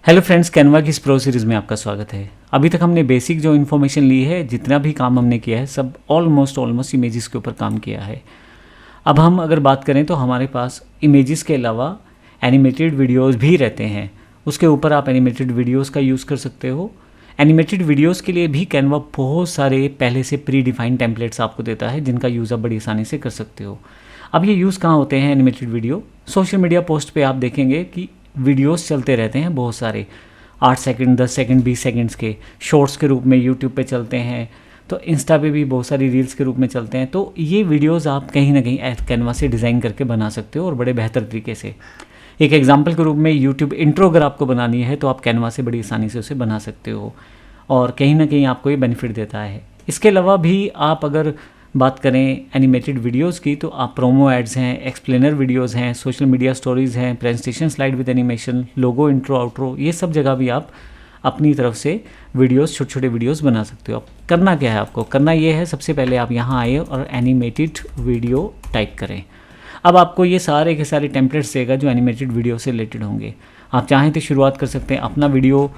Hello friends, Canva की इस pro series में आपका स्वागत है। अभी तक हमने बेसिक जो इन्फॉर्मेशन ली है, जितना भी काम हमने किया है, सब ऑलमोस्ट इमेजेस के ऊपर काम किया है। अब हम अगर बात करें तो हमारे पास इमेजेस के अलावा एनिमेटेड वीडियोस भी रहते हैं। उसके ऊपर आप एनिमेटेड वीडियोस का यूज़ कर सकते हो। एनिमेटेड वीडियोस के लिए भी कैनवा बहुत सारे पहले से प्री डिफाइंड टेम्पलेट्स आपको देता है, जिनका यूज़ आप बड़ी आसानी से कर सकते हो। अब ये यूज़ कहाँ होते हैं animated video? Social media post पे आप देखेंगे कि वीडियोस चलते रहते हैं बहुत सारे, 8 सेकंड, 10 सेकंड, 20 सेकंड्स के शॉर्ट्स के रूप में यूट्यूब पे चलते हैं, तो इंस्टा पे भी बहुत सारी रील्स के रूप में चलते हैं। तो ये वीडियोस आप कहीं ना कहीं कैनवा से डिज़ाइन करके बना सकते हो और बड़े बेहतर तरीके से। एक एग्जांपल के रूप में यूट्यूब इंट्रो अगर आपको बनानी है तो आप कैनवा से बड़ी आसानी से उसे बना सकते हो और कहीं ना कहीं आपको ये बेनिफिट देता है। इसके अलावा भी आप अगर बात करें एनिमेटेड वीडियोस की तो आप प्रोमो एड्स हैं, एक्सप्लेनर वीडियोस हैं, सोशल मीडिया स्टोरीज़ हैं, presentation slide with animation, logo, intro, outro, ये सब जगह भी आप अपनी तरफ से वीडियोस, छोटे छोटे वीडियोस बना सकते हो। अब करना क्या है आपको? करना ये है, सबसे पहले आप यहाँ आए और एनिमेटेड वीडियो टाइप करें। अब आपको ये सारे के सारे टेम्पलेट्स देगा जो एनिमेटेड वीडियो से रिलेटेड होंगे। आप चाहें तो शुरुआत कर सकते हैं अपना वीडियो,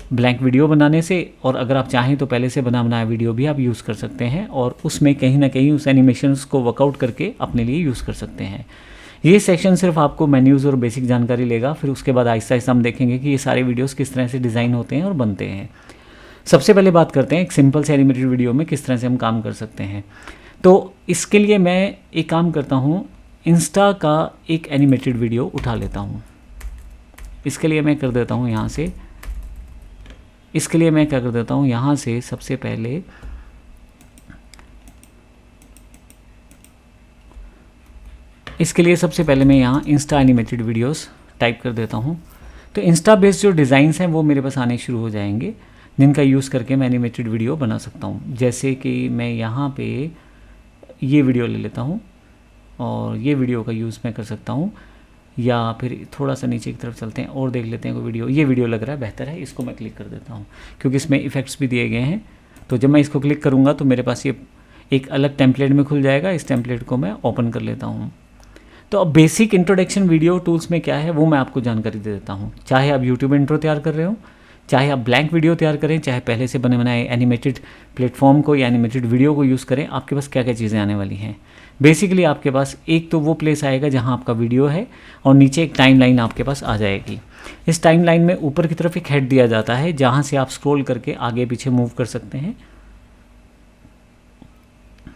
ब्लैंक वीडियो बनाने से, और अगर आप चाहें तो पहले से बना बनाया वीडियो भी आप यूज़ कर सकते हैं और उसमें कहीं ना कहीं उस एनिमेशंस को वर्कआउट करके अपने लिए यूज़ कर सकते हैं। ये सेक्शन सिर्फ आपको मेन्यूज़ और बेसिक जानकारी लेगा, फिर उसके बाद आहिस्ता आहिस्ता हम देखेंगे कि ये सारे वीडियोस किस तरह से डिज़ाइन होते हैं और बनते हैं। सबसे पहले बात करते हैं एक सिंपल से एनिमेटेड वीडियो में किस तरह से हम काम कर सकते हैं। तो इसके लिए मैं एक काम करता हूँ, इंस्टा का एक एनिमेटेड वीडियो उठा लेता हूँ। इसके लिए मैं कर देता हूँ यहाँ से, इसके लिए मैं क्या कर देता हूँ यहाँ से, सबसे पहले इसके लिए सबसे पहले मैं यहाँ इंस्टा एनिमेटेड वीडियोस टाइप कर देता हूँ। तो इंस्टा बेस्ड जो डिज़ाइंस हैं वो मेरे पास आने शुरू हो जाएंगे, जिनका यूज़ करके मैं एनिमेटेड वीडियो बना सकता हूँ। जैसे कि मैं यहाँ पे ये वीडियो ले लेता हूँ और ये वीडियो का यूज़ मैं कर सकता हूँ, या फिर थोड़ा सा नीचे की तरफ चलते हैं और देख लेते हैं कोई वीडियो। ये वीडियो लग रहा है बेहतर है, इसको मैं क्लिक कर देता हूँ क्योंकि इसमें इफ़ेक्ट्स भी दिए गए हैं। तो जब मैं इसको क्लिक करूँगा तो मेरे पास ये एक अलग टेम्पलेट में खुल जाएगा। इस टेम्पलेट को मैं ओपन कर लेता हूँ। तो अब बेसिक इंट्रोडक्शन वीडियो टूल्स में क्या है वो मैं आपको जानकारी दे देता हूँ। चाहे आप यूट्यूब इंट्रो तैयार कर रहे हो, चाहे आप ब्लैंक वीडियो तैयार करें, चाहे पहले से बने बनाए एनिमेटेड प्लेटफॉर्म को या एनिमेटेड वीडियो को यूज़ करें, आपके पास क्या क्या चीज़ें आने वाली हैं। बेसिकली आपके पास एक तो वो प्लेस आएगा जहां आपका वीडियो है और नीचे एक टाइमलाइन आपके पास आ जाएगी। इस टाइमलाइन में ऊपर की तरफ एक हेड दिया जाता है जहां से आप स्क्रॉल करके आगे पीछे मूव कर सकते हैं।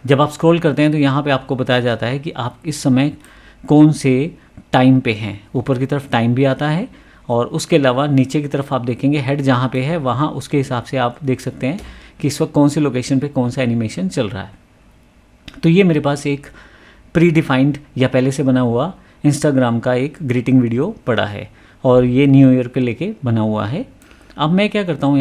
जब आप स्क्रॉल करते हैं तो यहाँ पे आपको बताया जाता है कि आप इस समय कौन से टाइम पे हैं। ऊपर की तरफ टाइम भी आता है और उसके अलावा नीचे की तरफ आप देखेंगे हेड जहाँ पे है वहाँ उसके हिसाब से आप देख सकते हैं कि इस वक्त कौन सी लोकेशन पे कौन सा एनिमेशन चल रहा है। तो ये मेरे पास एक प्री डिफाइंड या पहले से बना हुआ इंस्टाग्राम का एक ग्रीटिंग वीडियो पड़ा है और ये न्यू ईयर के लेके बना हुआ है। अब मैं क्या करता हूँ,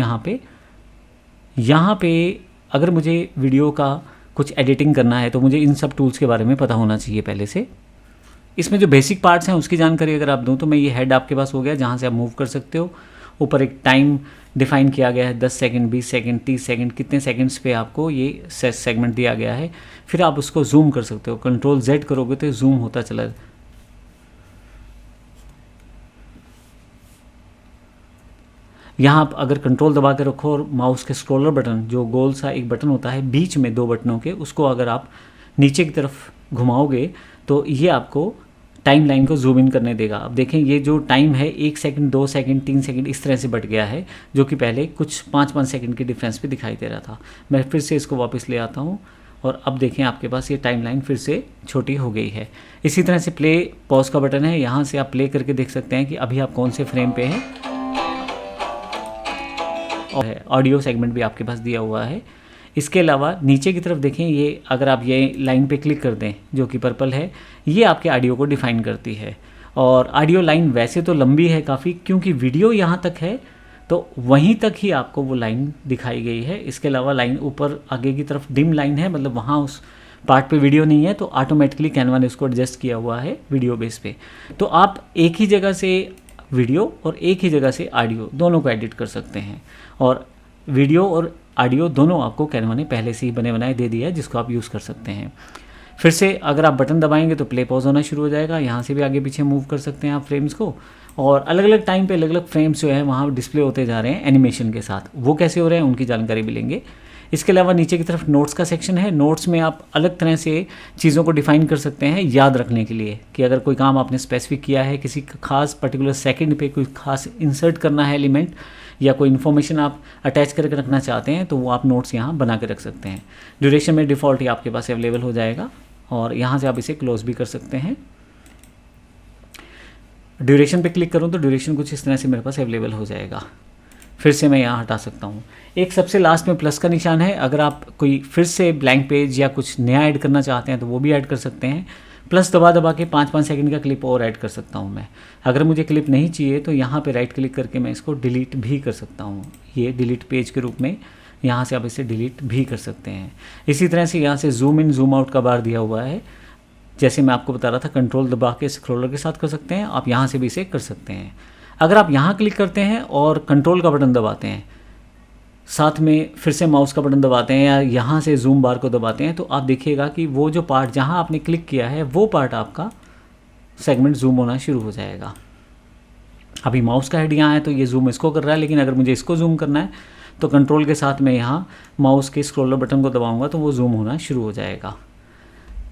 यहाँ पे अगर मुझे वीडियो का कुछ एडिटिंग करना है तो मुझे इन सब टूल्स के बारे में पता होना चाहिए पहले से। इसमें जो बेसिक पार्ट्स हैं उसकी जानकारी अगर आप दूँ तो मैं ये हेड आपके पास हो गया जहाँ से आप मूव कर सकते हो। ऊपर एक टाइम डिफाइन किया गया है, 10 सेकंड, 20 सेकंड, 30 सेकंड, कितने सेकंड्स पे आपको ये सेगमेंट दिया गया है। फिर आप उसको जूम कर सकते हो, कंट्रोल Z करोगे तो जूम होता चला। यहाँ आप अगर कंट्रोल दबा के रखो और माउस के स्क्रॉलर बटन, जो गोल सा एक बटन होता है बीच में दो बटनों के, उसको अगर आप नीचे की तरफ घुमाओगे तो ये आपको टाइम लाइन को जूम इन करने देगा। अब देखें ये जो टाइम है 1 सेकंड, 2 सेकंड, 3 सेकंड इस तरह से बढ़ गया है, जो कि पहले कुछ 5-5 सेकंड की डिफरेंस पे दिखाई दे रहा था। मैं फिर से इसको वापस ले आता हूँ और अब देखें आपके पास ये टाइम लाइन फिर से छोटी हो गई है। इसी तरह से प्ले पॉज का बटन है, यहाँ से आप प्ले करके देख सकते हैं कि अभी आप कौन से फ्रेम पे हैं। और ऑडियो सेगमेंट भी आपके पास दिया हुआ है। इसके अलावा नीचे की तरफ देखें, ये अगर आप ये लाइन पे क्लिक कर दें जो कि पर्पल है, ये आपके ऑडियो को डिफाइन करती है। और ऑडियो लाइन वैसे तो लंबी है काफ़ी, क्योंकि वीडियो यहाँ तक है तो वहीं तक ही आपको वो लाइन दिखाई गई है। इसके अलावा लाइन ऊपर आगे की तरफ डिम लाइन है, मतलब वहाँ उस पार्ट पे वीडियो नहीं है, तो ऑटोमेटिकली कैनवा ने उसको एडजस्ट किया हुआ है वीडियो बेस पे। तो आप एक ही जगह से वीडियो और एक ही जगह से ऑडियो दोनों को एडिट कर सकते हैं। और वीडियो और ऑडियो दोनों आपको कैनवा ने पहले से ही बने बनाए दे दिया है, जिसको आप यूज़ कर सकते हैं। फिर से अगर आप बटन दबाएंगे तो प्ले पॉज होना शुरू हो जाएगा। यहाँ से भी आगे पीछे मूव कर सकते हैं आप फ्रेम्स को, और अलग अलग टाइम पे अलग अलग फ्रेम्स जो है वहाँ डिस्प्ले होते जा रहे हैं एनिमेशन के साथ। वो कैसे हो रहे हैं उनकी जानकारी भी लेंगे। इसके अलावा नीचे की तरफ नोट्स का सेक्शन है। नोट्स में आप अलग तरह से चीज़ों को डिफाइन कर सकते हैं याद रखने के लिए, कि अगर कोई काम आपने स्पेसिफिक किया है, किसी खास पर्टिकुलर सेकंड पे कोई खास इंसर्ट करना है एलिमेंट, या कोई इन्फॉर्मेशन आप अटैच करके रखना चाहते हैं, तो वो आप नोट्स यहाँ बना के रख सकते हैं। ड्यूरेशन में डिफ़ॉल्ट ही आपके पास अवेलेबल हो जाएगा, और यहाँ से आप इसे क्लोज भी कर सकते हैं। ड्यूरेशन पे क्लिक करूँ तो ड्यूरेशन कुछ इस तरह से मेरे पास अवेलेबल हो जाएगा। फिर से मैं यहाँ हटा सकता हूँ। एक सबसे लास्ट में प्लस का निशान है। अगर आप कोई फिर से ब्लैंक पेज या कुछ नया ऐड करना चाहते हैं तो वो भी ऐड कर सकते हैं। प्लस दबा दबा के 5-5 सेकंड का क्लिप और ऐड कर सकता हूँ मैं। अगर मुझे क्लिप नहीं चाहिए तो यहाँ पे राइट क्लिक करके मैं इसको डिलीट भी कर सकता हूँ। ये डिलीट पेज के रूप में यहाँ से आप इसे डिलीट भी कर सकते हैं। इसी तरह से यहाँ से जूम इन जूम आउट का बार दिया हुआ है। जैसे मैं आपको बता रहा था, कंट्रोल दबा के स्क्रॉलर के साथ कर सकते हैं, आप यहाँ से भी इसे कर सकते हैं। अगर आप यहाँ क्लिक करते हैं और कंट्रोल का बटन दबाते हैं, साथ में फिर से माउस का बटन दबाते हैं, या यहाँ से जूम बार को दबाते हैं, तो आप देखिएगा कि वो जो पार्ट जहाँ आपने क्लिक किया है वो पार्ट आपका सेगमेंट जूम होना शुरू हो जाएगा। अभी माउस का हेड यहाँ है तो ये जूम इसको कर रहा है, लेकिन अगर मुझे इसको जूम करना है तो कंट्रोल के साथ मैं यहाँ माउस के स्क्रॉलर बटन को दबाऊँगा तो वो जूम होना शुरू हो जाएगा।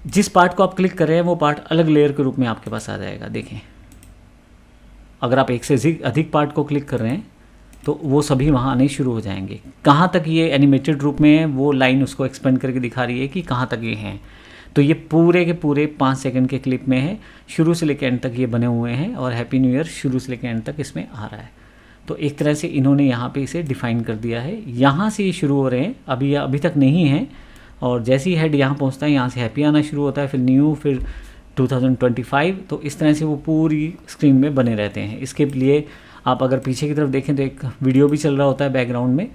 जिस पार्ट को आप क्लिक कर रहे हैं वो पार्ट अलग लेयर के रूप में आपके पास आ जाएगा। देखें, अगर आप एक से अधिक पार्ट को क्लिक कर रहे हैं तो वो सभी वहाँ आने शुरू हो जाएंगे। कहाँ तक ये एनिमेटेड रूप में है वो लाइन उसको एक्सपेंड करके दिखा रही है कि कहाँ तक ये हैं। तो ये पूरे के पूरे 5 सेकंड के क्लिप में है, शुरू से लेकर एंड तक ये बने हुए हैं, और हैप्पी न्यू ईयर शुरू से लेकर एंड तक इसमें आ रहा है। तो एक तरह से इन्होंने यहाँ पे इसे डिफ़ाइन कर दिया है। यहाँ से ये शुरू हो रहे हैं, अभी तक नहीं है, और जैसे ही हेड यहाँ पहुँचता है यहाँ से हैप्पी आना शुरू होता है, फिर न्यू, फिर 2025। तो इस तरह से वो पूरी स्क्रीन में बने रहते हैं। इसके लिए आप अगर पीछे की तरफ देखें तो एक वीडियो भी चल रहा होता है बैकग्राउंड में,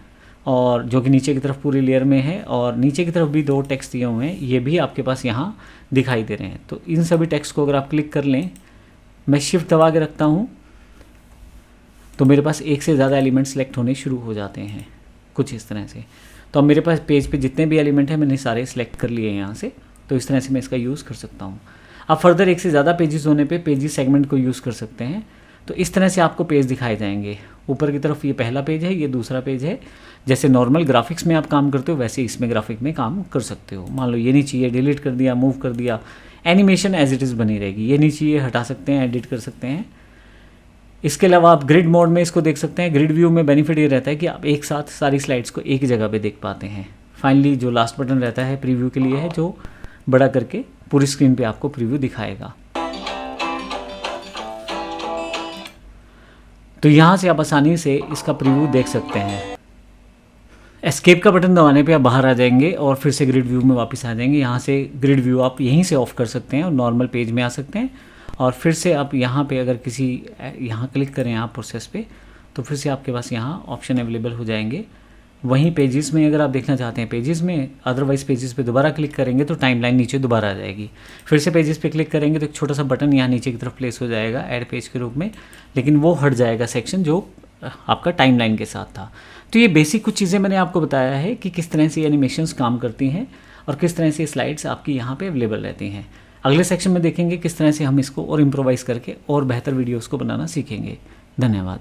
और जो कि नीचे की तरफ पूरी लेयर में है, और नीचे की तरफ भी 2 टेक्स्ट दिए हुए हैं, ये भी आपके पास यहाँ दिखाई दे रहे हैं। तो इन सभी टेक्स्ट को अगर आप क्लिक कर लें, मैं शिफ्ट दबा के रखता हूँ तो मेरे पास एक से ज़्यादा एलिमेंट सेलेक्ट होने शुरू हो जाते हैं कुछ इस तरह से। तो अब मेरे पास पेज पे जितने भी एलिमेंट हैं मैंने सारे सिलेक्ट कर लिए हैं यहाँ से। तो इस तरह से मैं इसका यूज़ कर सकता हूँ। अब फर्दर एक से ज़्यादा पेजेस होने पे पेजेस सेगमेंट को यूज़ कर सकते हैं। तो इस तरह से आपको पेज दिखाए जाएंगे। ऊपर की तरफ ये पहला पेज है, ये दूसरा पेज है। जैसे नॉर्मल ग्राफिक्स में आप काम करते हो वैसे इसमें ग्राफिक में काम कर सकते हो। मान लो ये नहीं चाहिए, डिलीट कर दिया, मूव कर दिया, एनिमेशन एज इट इज़ बनी रहेगी। ये नहीं चाहिए, हटा सकते हैं, एडिट कर सकते हैं। इसके अलावा आप ग्रिड मोड में इसको देख सकते हैं। ग्रिड व्यू में बेनिफिट ये रहता है कि आप एक साथ सारी स्लाइड्स को एक ही जगह पे देख पाते हैं। फाइनली जो लास्ट बटन रहता है प्रीव्यू के लिए है, जो बड़ा करके पूरी स्क्रीन पे आपको प्रीव्यू दिखाएगा। तो यहाँ से आप आसानी से इसका प्रीव्यू देख सकते हैं। एस्केप का बटन दबाने पे आप बाहर आ जाएंगे और फिर से ग्रिड व्यू में वापस आ जाएंगे। यहाँ से ग्रिड व्यू आप यहीं से ऑफ कर सकते हैं और नॉर्मल पेज में आ सकते हैं। और फिर से आप यहाँ पे अगर यहाँ क्लिक करें आप प्रोसेस पे, तो फिर से आपके पास यहाँ ऑप्शन अवेलेबल हो जाएंगे। वहीं पेजेस में अगर आप देखना चाहते हैं पेजेस में, अदरवाइज़ पेजेस पे दोबारा क्लिक करेंगे तो टाइमलाइन नीचे दोबारा आ जाएगी। फिर से पेजेस पे क्लिक करेंगे तो एक छोटा सा बटन यहाँ नीचे की तरफ प्लेस हो जाएगा ऐड पेज के रूप में, लेकिन वो हट जाएगा सेक्शन जो आपका टाइमलाइन के साथ था। तो ये बेसिक कुछ चीज़ें मैंने आपको बताया है कि किस तरह से एनिमेशंस काम करती हैं और किस तरह से स्लाइड्स आपकी यहाँ पे अवेलेबल रहती हैं। अगले सेक्शन में देखेंगे किस तरह से हम इसको और इम्प्रोवाइज़ करके और बेहतर वीडियोज़ को बनाना सीखेंगे। धन्यवाद।